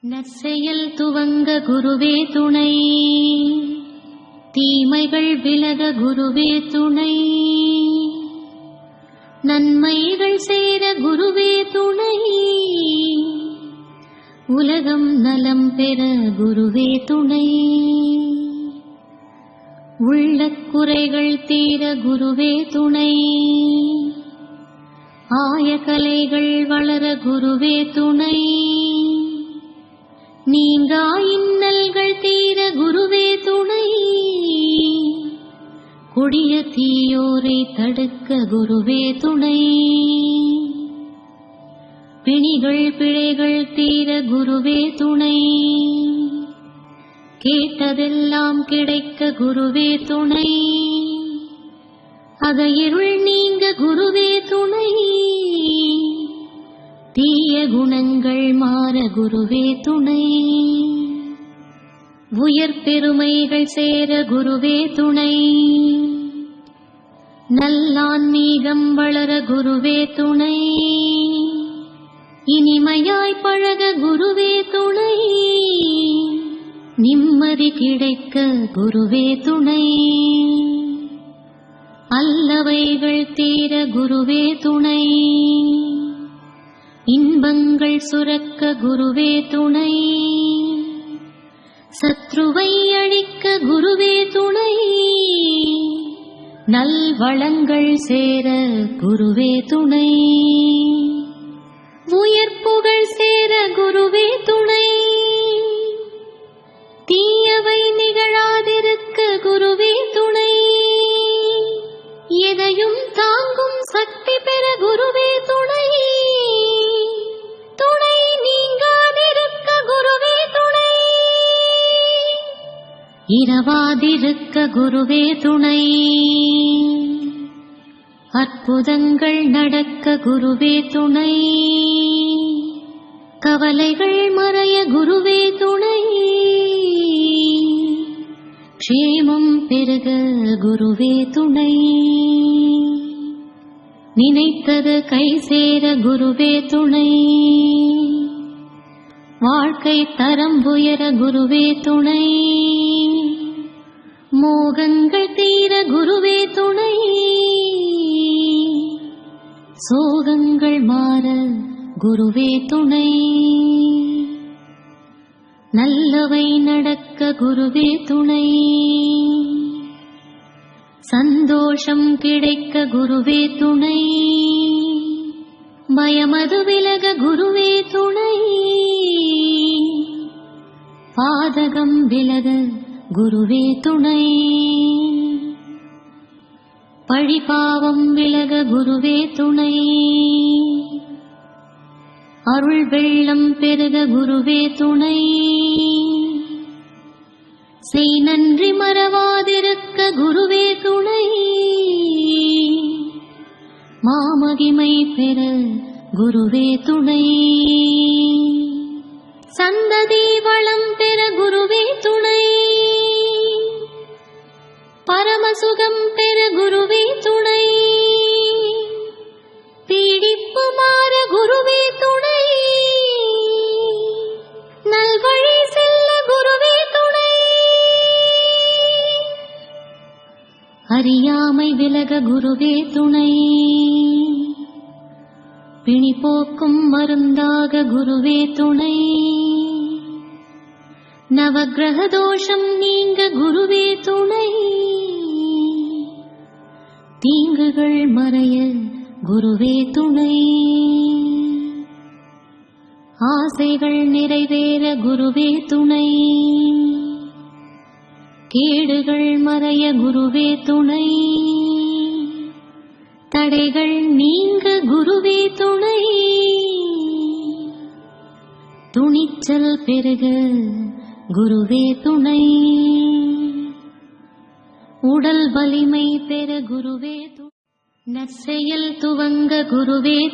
நற்செயல் துவங்க குருவே துணை, தீமைகள் விலக குருவே துணை, நன்மைகள் சேர குருவே துணை, உலகம் நலம் பெற குருவே துணை, உள்ளக் குறைகள் தீர குருவே துணை, ஆயகலைகள் வளர குருவே துணை, நீங்கா இன்னல்கள் தீர குருவே துணை, கொடிய தீயோரை தடுக்க குருவே துணை, பிணிகள் பிழைகள் தீர குருவே துணை, கேட்டதெல்லாம் கிடைக்க குருவே துணை, அகையிருள் நீங்க குருவே துணை, தீய குணங்கள் மாற குருவே துணை, உயர் பெருமைகள் சேர குருவே துணை, நல்லான்மீகம் வளர குருவே துணை, இனிமையாய் பழக குருவே துணை, நிம்மதி கிடைக்க குருவே துணை, அல்லவைகள் தீர குருவே துணை, இன்பங்கள் சுரக்க குருவே துணை, சத்ருவை அழிக்க குருவே துணை, நல்வளங்கள் சேர குருவே துணை, உயர்ப்புகள் சேர குருவே துணை, தீயவை நிகழாதிருக்க குருவே துணை, எதையும் தாங்கும் சக்தி பெற குருவே துணை, துணை நீங்காதிருக்க குருவே துணை, இரவாதிருக்க குருவே துணை, அற்புதங்கள் நடக்க குருவே துணை, கவலைகள் மறைய குருவே துணை, க்ஷேமம் பெருக குருவே துணை, நினைத்தது கை சேர குருவே துணை, வாழ்க்கை தரம் உயர குருவே துணை, மோகங்கள் தீர குருவே துணை, சோகங்கள் மாற குருவே துணை, நல்லவை நடக்க குருவே துணை, சந்தோஷம் கிடைக்க குருவே துணை, பயமது விலக குருவே துணை, பாதகம் விலக குருவே துணை, பழிபாவம் விலக குருவே துணை, அருள் வெள்ளம் பெருக குருவே துணை, செய் நன்றி மறவாதிருக்க குருவே துணை, மாமகிமை பெற குருவே துணை, சந்ததி வளம் பெற குருவே துணை, பரமசுகம் பெற குருவே துணை, பீடிப்பு மாற குருவே துணை, நல்வழி செல்ல குருவே துணை, அறியாமை விலக குருவே துணை, பிணி போக்கும் மருந்தாக குருவே துணை, நவக்கிரக தோஷம் நீங்க குருவே துணை, தீங்குகள் மறைய குருவே துணை, ஆசைகள் நிறைவேற குருவே துணை, கேடுகள் மறைய குருவே துணை, தடைகள் நீங்க குருவே துணை, துணிச்சல் பெருக குருவே துணை, உடல் வலிமை பெற குருவே துணை, நற்செயல் துவங்க குருவே